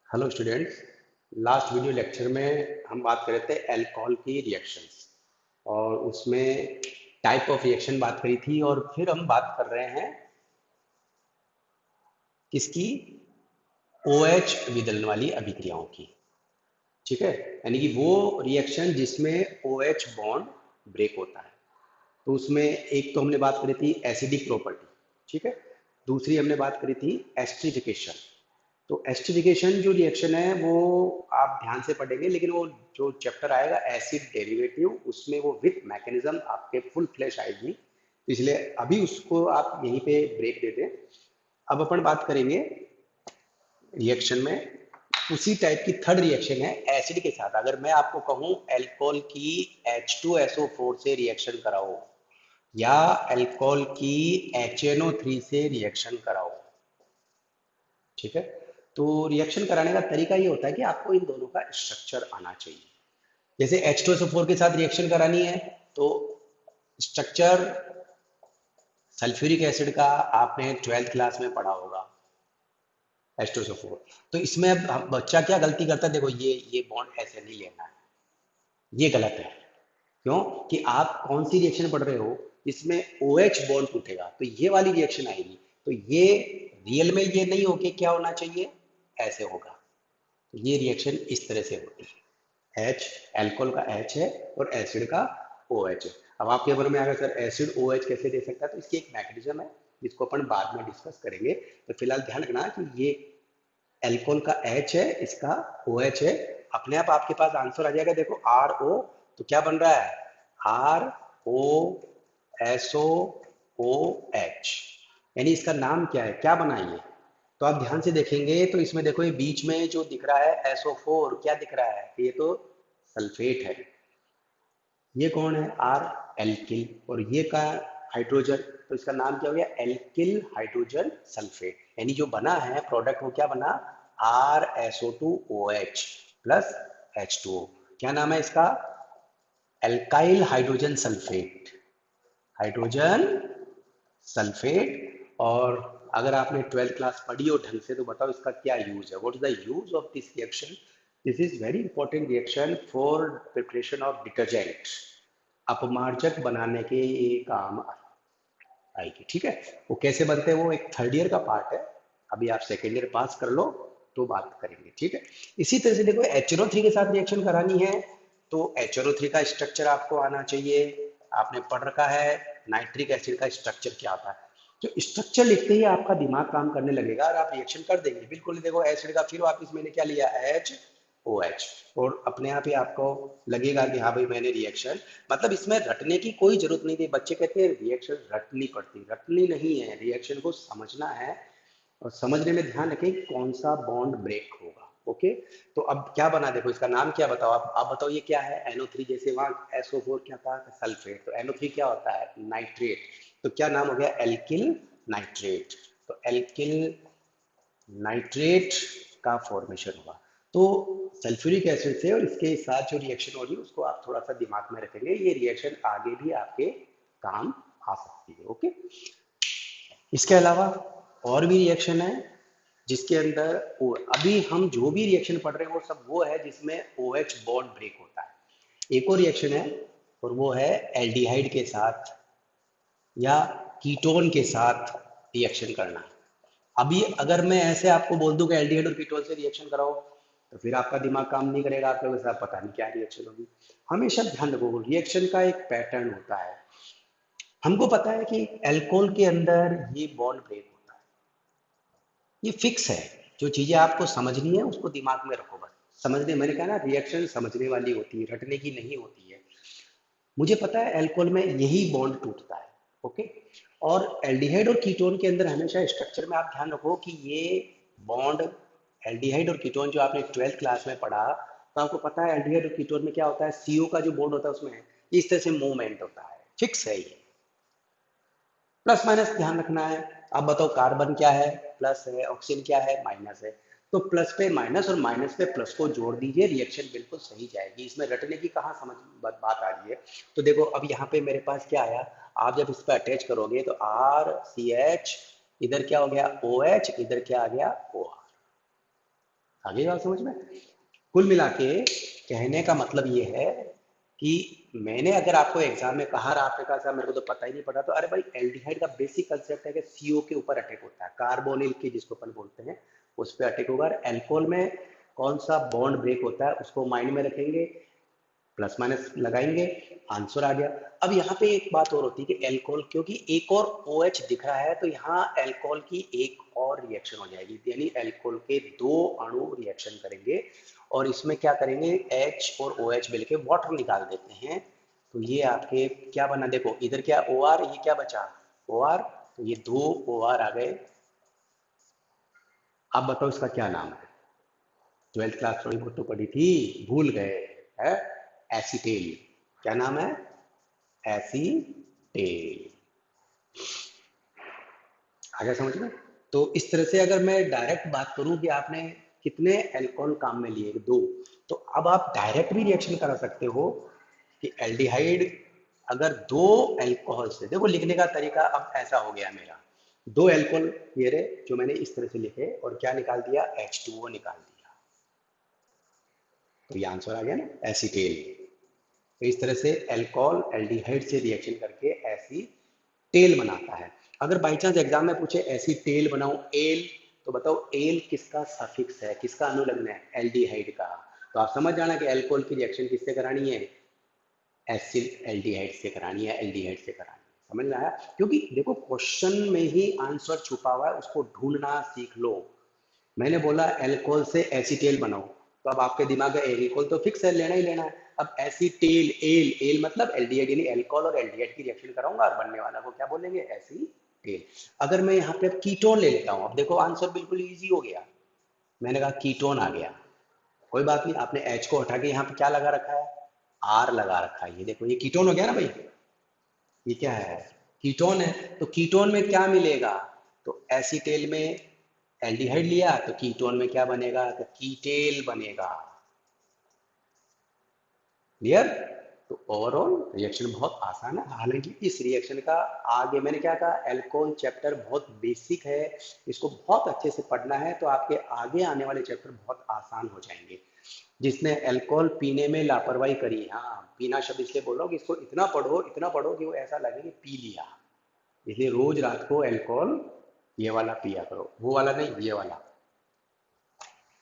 Hello students. Last video lecture में हम बात कर रहे थे अल्कोहल की रिएक्शंस और उसमें टाइप ऑफ रिएक्शन बात करी थी और फिर हम बात कर रहे हैं किसकी, OH विदलन वाली अभिक्रियाओं की। ठीक है, यानी कि वो रिएक्शन जिसमें OH बॉन्ड ब्रेक होता है। तो उसमें एक तो हमने बात करी थी एसिडिक प्रॉपर्टी, ठीक है। दूसरी हमने बात करी थी एस्ट्रिफिकेशन। तो एस्टिफिकेशन जो रिएक्शन है वो आप ध्यान से पढ़ेंगे, लेकिन वो जो चैप्टर आएगा एसिड डेरिवेटिव उसमें वो विथ मैकेनिज्म आपके फुल फ्लैश आएगी, इसलिए अभी उसको आप यहीं पे ब्रेक दे दें। अब अपन बात करेंगे रिएक्शन में उसी टाइप की थर्ड रिएक्शन है एसिड के साथ। अगर मैं आपको कहूं अल्कोहल की H2SO4 से रिएक्शन कराओ या अल्कोहल की HNO3 से रिएक्शन कराओ, ठीक है, तो रिएक्शन कराने का तरीका ये होता है कि आपको इन दोनों का स्ट्रक्चर आना चाहिए। जैसे H2SO4 के साथ रिएक्शन करानी है तो स्ट्रक्चर सल्फ्यूरिक एसिड का आपने 12th क्लास में पढ़ा होगा, H2SO4। तो इसमें अब बच्चा क्या गलती करता है, देखो ये बॉन्ड ऐसे नहीं लेना है, ये गलत है। क्यों कि आप कौन सी रिएक्शन पढ़ रहे हो, इसमें OH बॉन्ड टूटेगा तो ये वाली रिएक्शन आएगी। तो ये रियल में ये नहीं होके क्या होना चाहिए, ऐसे होगा। तो ये रिएक्शन इस तरह से होती है। H अल्कोहल का H है और एसिड का OH है। अब आपके मन में आएगा सर एसिड OH कैसे दे सकता है, तो इसकी एक मैकेनिज्म है जिसको अपन बाद में डिस्कस करेंगे। तो फिलहाल ध्यान रखना कि ये अल्कोहल का H है, इसका OH है। अपने आप आपके पास आंसर आ जाएगा, देखो RO, तो क्या बन रहा है ROSOOH, यानी इसका नाम क्या है, क्या बना ये। तो आप ध्यान से देखेंगे तो इसमें देखो ये बीच में जो दिख रहा है SO4 क्या दिख रहा है, ये तो सल्फेट है। ये कौन है, R एल्किल, और ये का हाइड्रोजन, तो इसका नाम क्या हो गया एल्किल हाइड्रोजन सल्फेट। यानी जो बना है प्रोडक्ट वो क्या बना, RSO2OH प्लस H2O। क्या नाम है इसका, alkyl hydrogen sulphate, hydrogen sulphate. और अगर आपने 12th क्लास पढ़ी हो ढंग से तो बताओ इसका क्या यूज है, what is the use of this reaction. This is very important reaction for preparation of detergent, अपमार्जक बनाने के ये काम आएगी, ठीक है। वो कैसे बनते हैं वो एक थर्ड ईयर का पार्ट है, अभी आप सेकेंड ईयर पास कर लो तो बात करेंगे, ठीक है। इसी तरह से देखो HNO3 के साथ रिएक्शन करानी है तो HNO3 का स्ट्रक्चर आपको आना चाहिए। आपने पढ़ रखा है नाइट्रिक एसिड का स्ट्रक्चर क्या आता है, तो स्ट्रक्चर लिखते ही आपका दिमाग काम करने लगेगा और आप रिएक्शन कर देंगे बिल्कुल। देखो एसिड का फिर वापस मैंने क्या लिया HOH, और अपने आप ही आपको लगेगा कि हाँ भाई मैंने रिएक्शन, मतलब इसमें रटने की कोई जरूरत नहीं थी। बच्चे कहते हैं रिएक्शन रटनी पड़ती, रटनी नहीं है, रिएक्शन को समझना है और समझने में ध्यान रखें कौन सा बॉन्ड ब्रेक होगा। ओके, तो अब क्या बना, देखो इसका नाम क्या बताओ, आप बताओ ये क्या है, NO3, जैसे वहाँ SO4 क्या था सल्फेट, तो NO3 क्या होता है नाइट्रेट, तो क्या नाम हो गया एल्किल नाइट्रेट। तो एल्किल नाइट्रेट का फॉर्मेशन हुआ। तो सल्फ्यूरिक एसिड से और इसके साथ जो रिएक्शन हो रही है उसको आप थोड़ा सा दिमाग में रखेंगे, ये रिएक्शन आगे भी आपके काम आ सकती है। ओके, इसके अलावा और भी रिएक्शन है जिसके अंदर अभी हम जो भी रिएक्शन पढ़ रहे हैं वो सब वो है जिसमें OH बॉन्ड ब्रेक होता है। एक और रिएक्शन है और वो है एल्डिहाइड के साथ या कीटोन के साथ रिएक्शन करना। अभी अगर मैं ऐसे आपको बोल दूं कि एल्डिहाइड और कीटोन से रिएक्शन कराओ तो फिर आपका दिमाग काम नहीं करेगा, आपके साथ पता नहीं क्या रिएक्शन होगी। हमेशा ध्यान रखो रिएक्शन का एक पैटर्न होता है। हमको पता है कि अल्कोहल के अंदर ये बॉन्ड ब्रेक होता है, ये फिक्स है। जो चीजें आपको समझनी है उसको दिमाग में रखो बस। समझने, मैंने कहा ना रिएक्शन समझने वाली होती है, रटने की नहीं होती है। मुझे पता है अल्कोहल में यही बॉन्ड टूटता है। ओके, और एल्डिहाइड और कीटोन के अंदर हमेशा स्ट्रक्चर में आप ध्यान रखो कि ये बॉन्ड एल्डिहाइड और कीटोन जो आपने 12th क्लास में पढ़ा, तो आपको पता है एल्डिहाइड और कीटोन में क्या होता है, CO का जो बॉन्ड होता है उसमें इस तरह से मूवमेंट होता है, फिक्स है ये। प्लस माइनस ध्यान रखना है। अब बताओ कार्बन क्या है, प्लस है, ऑक्सीजन क्या है, माइनस है। तो प्लस पे माइनस और माइनस पे प्लस को जोड़ दीजिए, रिएक्शन बिल्कुल सही जाएगी। इसमें रटने की कहाँ समझ बात आ रही है। तो देखो अब यहाँ पे मेरे पास क्या आया, आप जब इस पर अटैच करोगे तो RCH, इधर क्या हो गया OH, इधर क्या आ गया OR, आगे बात समझ में। कुल मिला के कहने का मतलब ये है कि मैंने अगर आपको एग्जाम में कहा और आपने कहा सर मेरे को तो पता ही नहीं पड़ा, तो अरे भाई एल्डिहाइड का बेसिक कंसेप्ट है कि सीओ के ऊपर अटैक होता है, कार्बोनिल की जिसको अपन बोलते हैं उस पर अटैक होगा। एल्कोहल में कौन सा बॉन्ड ब्रेक होता है उसको माइंड में रखेंगे, प्लस माइनस लगाएंगे, आंसर आ गया। अब यहाँ पे एक बात और होती है कि एल्कोहल, क्योंकि एक और OH दिख रहा है तो यहाँ एल्कोहल की एक और रिएक्शन हो जाएगी, यानी एल्कोहल के दो अणु रिएक्शन करेंगे और इसमें क्या करेंगे, H और OH मिलके वाटर निकाल देते हैं। तो ये आपके क्या बना, देखो इधर क्या OR, ये क्या बचा OR, तो ये दो OR आ गए। अब बताओ इसका क्या नाम है, 12th क्लास थोड़ी बहुत तो पढ़ी थी, भूल गए, है एसीटेल। क्या नाम है, एसीटेल। आ गया समझ में। तो इस तरह से अगर मैं डायरेक्ट बात करूं कि आपने कितने एल्कोहल काम में लिए, दो, तो अब आप डायरेक्ट भी रिएक्शन करा सकते हो कि एल्डिहाइड अगर दो एल्कोहल से, देखो लिखने का तरीका अब ऐसा हो गया मेरा, दो एल्कोहल ये रहे जो मैंने इस तरह से लिखे और क्या निकाल दिया, H2O निकाल दिया, तो ये आंसर आ गया ना, एसीटेल। तो इस तरह से एल्कोहल एल्डिहाइड से रिएक्शन करके एसीटेल बनाता है। अगर बाई चांस एग्जाम में पूछे एसीटेल बनाओ एल, तो बताओ एल किसका सफिक्स है, किसका अनुलग्न है, एल्डिहाइड का। तो आप समझ जाना कि एल्कोहल की रिएक्शन किससे करानी है, एसिड एल्डिहाइड से करानी है, एल्डिहाइड से करानी है। समझ में आया, क्योंकि देखो क्वेश्चन में ही आंसर छुपा हुआ है, उसको ढूंढना सीख लो। मैंने बोला एल्कोहल से एसीटेल बनाओ, तो अब आपके दिमाग में एल्कोहल तो फिक्स है, लेना ही लेना है। अब एसीटेल, एल एल मतलब एल्डिहाइड, यानी एल्कोहल और एल्डिहाइड की रिएक्शन कराऊंगा और बनने वाला को क्या बोलेंगे, एसीटेल। अगर मैं यहाँ पे कीटोन ले लेता हूँ, अब देखो आंसर बिल्कुल इजी हो गया, मैंने कहा कीटोन आ गया, कोई बात नहीं, आपने एच को हटा के यहाँ पे क्या लगा रखा है, आर लगा रखा है, ये देखो ये कीटोन हो गया ना भाई, ये क्या है, कीटोन है। तो कीटोन में क्या मिलेगा, तो एसीटेल में एल्डिहाइड लिया तो कीटोन में क्या बनेगा, तो कीटेल बनेगा। क्लियर। तो ओवरऑल रिएक्शन बहुत आसान है, हालांकि इस रिएक्शन का आगे मैंने क्या कहा, एल्कोहल चैप्टर बहुत बेसिक है, इसको बहुत अच्छे से पढ़ना है तो आपके आगे आने वाले चैप्टर बहुत आसान हो जाएंगे। जिसने अल्कोहल पीने में लापरवाही करी, हाँ पीना शब्द इसलिए बोल रहा हूँ कि इसको इतना पढ़ो कि वो ऐसा लगे कि पी लिया, इसलिए रोज रात को अल्कोहल ये वाला पिया करो, वो वाला नहीं, ये वाला।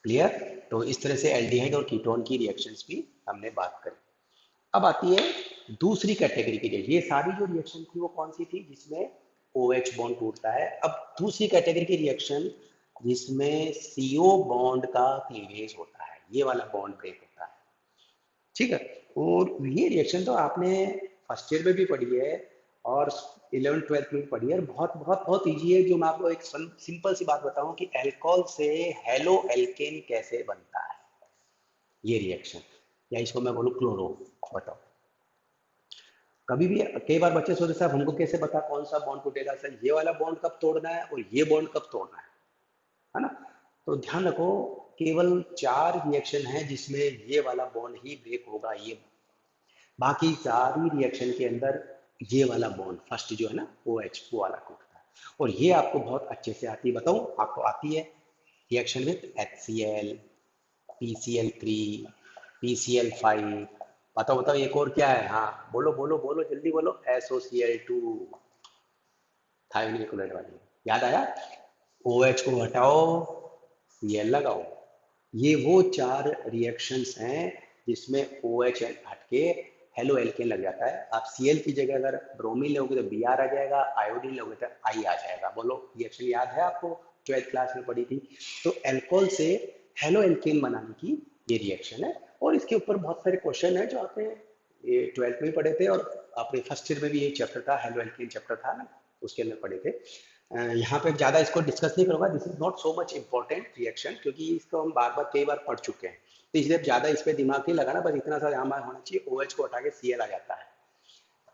क्लियर। तो इस तरह से एल्डिहाइड और कीटोन की रिएक्शंस भी हमने बात करी। अब आती है दूसरी कैटेगरी की रिएक्शन, ये सारी जो रिएक्शन थी वो कौन सी थी, जिसमें OH बॉन्ड टूटता है। अब दूसरी कैटेगरी की रिएक्शन जिसमें CO बॉन्ड का क्लीवेज होता है, ये वाला बॉन्ड ब्रेक होता है, ठीक है। और ये रिएक्शन तो आपने फर्स्ट ईयर में भी पढ़ी है और 11th 12th में भी पढ़ी है, बहुत बहुत बहुत ईजी है। जो मैं आपको एक सिंपल सी बात बताऊं कि अल्कोहल से हेलो एल्केन कैसे बनता है, ये रिएक्शन, या इसको मैं बोलूं क्लोरो। बताओ, कभी भी कई बार बच्चे सोचते साहब हमको कैसे पता कौन सा बॉन्ड टूटेगा, सर ये वाला बॉन्ड कब तोड़ना है और ये बॉन्ड कब तोड़ना है ना। तो ध्यान रखो, केवल 4 रिएक्शन है जिसमें ये वाला बॉन्ड ही ब्रेक होगा, ये बाकी सारी रिएक्शन के अंदर ये वाला बॉन्ड फर्स्ट जो है ना OH वो वाला टूटता है। और ये आपको बहुत अच्छे से आती है, बताऊं आपको आती है, reaction with HCl, PCl3, PCl5, बताओ बताओ एक और क्या है, हाँ बोलो बोलो बोलो जल्दी बोलो, SOCl2, थायोनिल क्लोराइड वाली, याद आया। OH को हटाओ, Cl लगाओ, ये वो 4 रिएक्शंस हैं जिसमें OH हटके हेलो एल्केन लग जाता है। आप Cl की जगह अगर ब्रोमीन लोगे तो Br आ जाएगा, आयोडीन लोगे तो I आ जाएगा। बोलो रिएक्शन याद है आपको, 12th क्लास में पढ़ी थी। तो अल्कोहल से हेलो एल्केन बनाने की ये रिएक्शन है और इसके ऊपर बहुत सारे क्वेश्चन है जो आपने 12th में पढ़े थे और आपने फर्स्ट ईयर में भी ये चैप्टर था, हेलो एल्केन चैप्टर था ना, उसके अंदर पढ़े थे। यहाँ पे ज़्यादा इसको डिस्कस नहीं करूँगा, this is not so much important reaction, क्योंकि इसको हम बार बार कई बार पढ़ चुके हैं, तो इसलिए ज़्यादा इस पर दिमाग नहीं लगाना, बस इतना सा यहाँ होना चाहिए OH को हटा के Cl आ जाता है,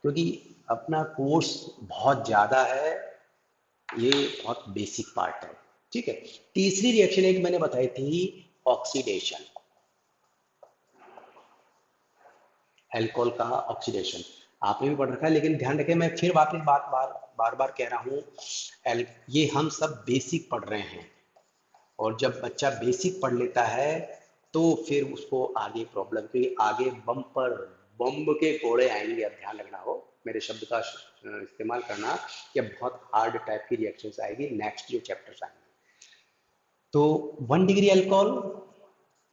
क्योंकि अपना कोर्स बहुत ज़्यादा है, ये बहुत बेसिक पार्ट है, ठीक है। तीसरी रिएक्शन एक मैंने बताई थी, ऑक्सीडेशन, एल्कोहल का ऑक्सीडेशन आपने भी पढ़ रखा है, लेकिन ध्यान रखें मैं फिर वापस बार बार कह रहा हूँ, ये हम सब बेसिक पढ़ रहे हैं और जब बच्चा बेसिक पढ़ लेता है तो फिर उसको आगे प्रॉब्लम, क्योंकि आगे बम्ब के कोड़े आएंगे। अब ध्यान रखना हो, मेरे शब्द का इस्तेमाल करना, कि बहुत हार्ड टाइप की रिएक्शंस आएगी नेक्स्ट जो चैप्टर्स आएंगे। तो 1 degree alcohol,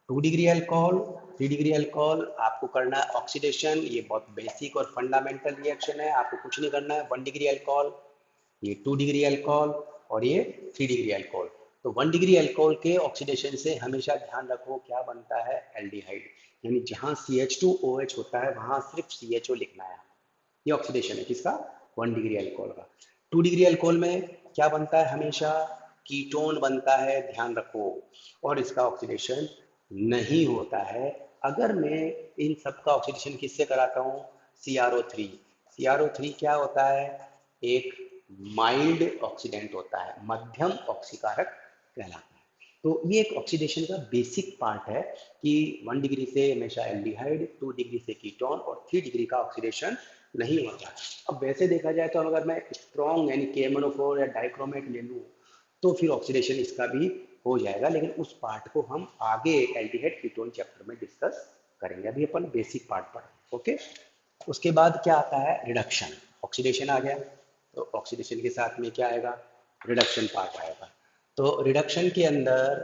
2 degree alcohol, 3 degree alcohol, आपको करना है ऑक्सीडेशन। ये बहुत बेसिक और फंडामेंटल रिएक्शन है, आपको कुछ नहीं करना है। 1 डिग्री अल्कोहल, ये 2 डिग्री अल्कोहल और ये 3 डिग्री अल्कोहल। तो 1 डिग्री अल्कोहल के ऑक्सीडेशन से हमेशा ध्यान रखो क्या बनता है, एल्डिहाइड। यानी जहाँ CH2OH होता है वहाँ सिर्फ CHO लिखना है। ये ऑक्सीडेशन है किसका, 1 डिग्री अल्कोहल का। 2 डिग्री अल्कोहल में क्या बनता है, हमेशा कीटोन बनता है, ध्यान रखो। और इसका ऑक्सीडेशन नहीं होता है। अगर मैं इन सब का ऑक्सीडेशन किससे कराता हूँ, CrO3। CrO3 क्या होता है, एक माइल्ड ऑक्सीडेंट होता है, मध्यम ऑक्सीकारक कहलाता है। तो ये एक ऑक्सीडेशन का बेसिक पार्ट है कि 1 डिग्री से हमेशा एल्डिहाइड, 2 डिग्री से कीटोन और 3 डिग्री का ऑक्सीडेशन नहीं होता। अब वैसे देखा जाए तो अगर मैं स्ट्रॉन्ग यानी KMnO4 या डाइक्रोमेट ले लूँ तो फिर ऑक्सीडेशन इसका भी हो जाएगा, लेकिन उस पार्ट को हम आगे एल्डिहाइड कीटोन चैप्टर में डिस्कस करेंगे। अभी अपन बेसिक पार्ट पढ़ेंगे। ओके, उसके बाद क्या आता है, रिडक्शन। ऑक्सीडेशन आ गया तो ऑक्सीडेशन के साथ में क्या आएगा, रिडक्शन पार्ट आएगा। तो रिडक्शन के अंदर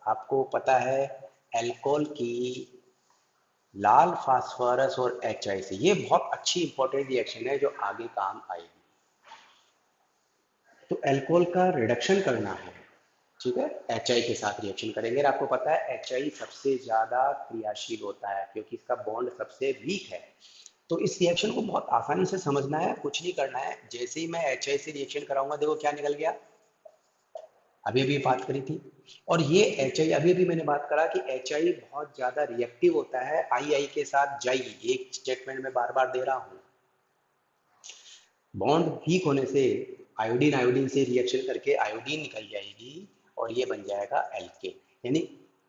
आपको पता है एल्कोहल की लाल फास्फोरस और HI से, ये बहुत अच्छी इंपॉर्टेंट रिएक्शन है जो आगे काम आएगी। तो एल्कोहल का रिडक्शन करना है, ठीक है, HI के साथ रिएक्शन करेंगे। और आपको पता है HI सबसे ज्यादा क्रियाशील होता है क्योंकि इसका बॉन्ड सबसे वीक है। तो इस रिएक्शन को बहुत आसानी से समझना है, कुछ नहीं करना है। जैसे ही मैं HI से रिएक्शन कराऊंगा, देखो क्या निकल गया, अभी अभी बात करी थी। और ये HI, अभी अभी मैंने बात करा कि HI बहुत ज्यादा रिएक्टिव होता है II के साथ जाई, एक स्टेटमेंट में बार बार दे रहा हूं। बॉन्ड वीक होने से आयोडीन आयोडीन से रिएक्शन करके आयोडीन निकल जाएगी और ये बन जाएगा एल्केन। यानी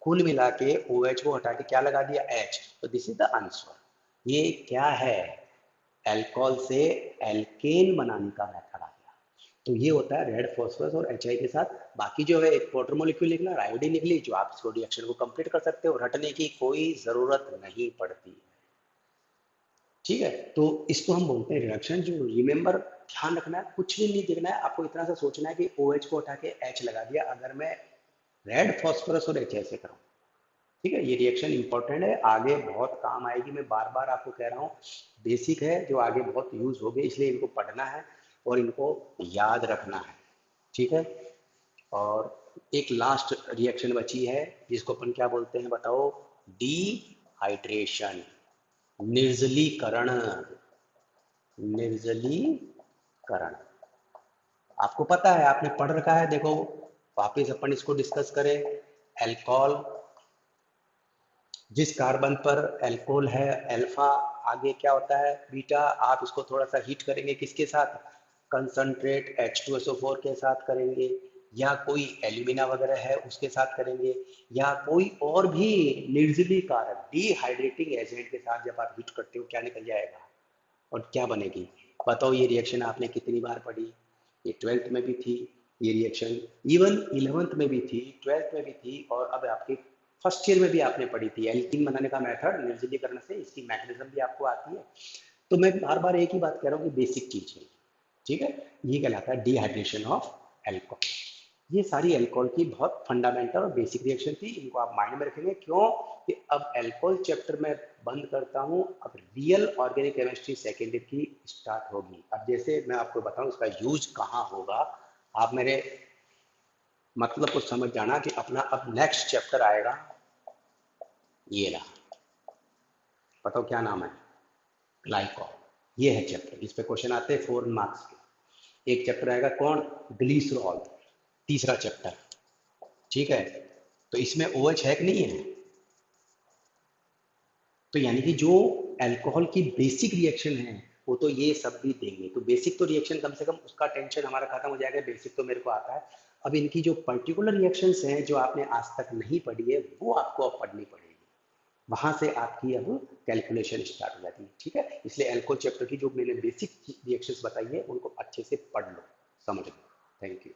कुल मिला के OH को हटा के क्या लगा दिया, H। तो दिस इज द आंसर। ये क्या है, अल्कोहल से एल्केन बनाने का मेथड आ गया। तो ये होता है रेड फॉस्फोरस और HI के साथ। बाकी जो है एक वाटर मॉलिक्यूल लिखना, आयोडीन निकली, जो आप इसको रिएक्शन को कंप्लीट कर सकते हो, रटने की कोई जरूरत नहीं पड़ती। ठीक है, तो इसको हम बोलते हैं रिडक्शन। जो रिमेंबर, ध्यान रखना है, कुछ भी नहीं देखना है आपको, इतना सा सोचना है कि OH को हटा के H लगा दिया अगर मैं रेड फॉस्फोरस और HI से करूं। ठीक है, ये रिएक्शन इंपॉर्टेंट है, आगे बहुत काम आएगी। मैं बार बार आपको कह रहा हूँ, बेसिक है जो आगे बहुत यूज होगी, इसलिए इनको पढ़ना है और इनको याद रखना है। ठीक है, और एक लास्ट रिएक्शन बची है जिसको अपन क्या बोलते हैं बताओ, डिहाइड्रेशन, निर्जलीकरण। निर्जलीकरण आपको पता है, आपने पढ़ रखा है। देखो वापिस अपन इसको डिस्कस करें। अल्कोहल, जिस कार्बन पर अल्कोहल है अल्फा, आगे क्या होता है बीटा। आप इसको थोड़ा सा हीट करेंगे, किसके साथ, कंसंट्रेट H2SO4 के साथ करेंगे, या कोई एल्यूमिना वगैरह है उसके साथ करेंगे, या कोई और भी निर्जली कारक डिहाइड्रेटिंग एजेंट के साथ जब आप हीट करते हो क्या निकल जाएगा और क्या बनेगी। बताओ, ये रिएक्शन आपने कितनी बार पढ़ी, ये 12th में भी थी ये रिएक्शन, इवन 11th में भी थी, 12th में भी थी, और अब आपके फर्स्ट ईयर में भी आपने पढ़ी थी। एल्कीन बनाने का मेथड निर्जलीकरण से, इसकी मैकेनिज्म भी आपको आती है। तो मैं बार बार एक ही बात कह रहा हूँ कि बेसिक चीज है। ठीक है, ये कहलाता है डिहाइड्रेशन ऑफ अल्कोहल। ये सारी अल्कोहल की बहुत फंडामेंटल और बेसिक रिएक्शन थी, इनको आप माइंड में रखेंगे। क्यों कि अब अल्कोहल चैप्टर में बंद करता हूँ, अब real organic chemistry second year की स्टार्ट होगी। अब जैसे मैं आपको बताऊं इसका यूज कहाँ होगा, आप मेरे मतलब को समझ जाना कि अपना अब नेक्स्ट चैप्टर आएगा, ये रहा, बताओ क्या नाम है, ग्लाइकॉल। ये है चैप्टर, इस पे क्वेश्चन आते हैं 4 मार्क्स के। एक चैप्टर आएगा कौन, ग्लिसरॉल, तीसरा चैप्टर। ठीक है, तो इसमें OH है कि नहीं है, तो यानी कि जो अल्कोहल की बेसिक रिएक्शन है वो तो ये सब भी देंगे। तो बेसिक तो रिएक्शन कम से कम उसका टेंशन हमारा खत्म हो जाएगा, बेसिक तो मेरे को आता है। अब इनकी जो पर्टिकुलर रिएक्शंस हैं जो आपने आज तक नहीं पढ़ी है वो आपको अब पढ़नी पड़ेगी, वहां से आपकी अब कैलकुलेशन स्टार्ट हो जाती है। ठीक है, इसलिए अल्कोहल चैप्टर की जो मैंने बेसिक रिएक्शंस बताई है उनको अच्छे से पढ़ लो, समझ लो। Thank you.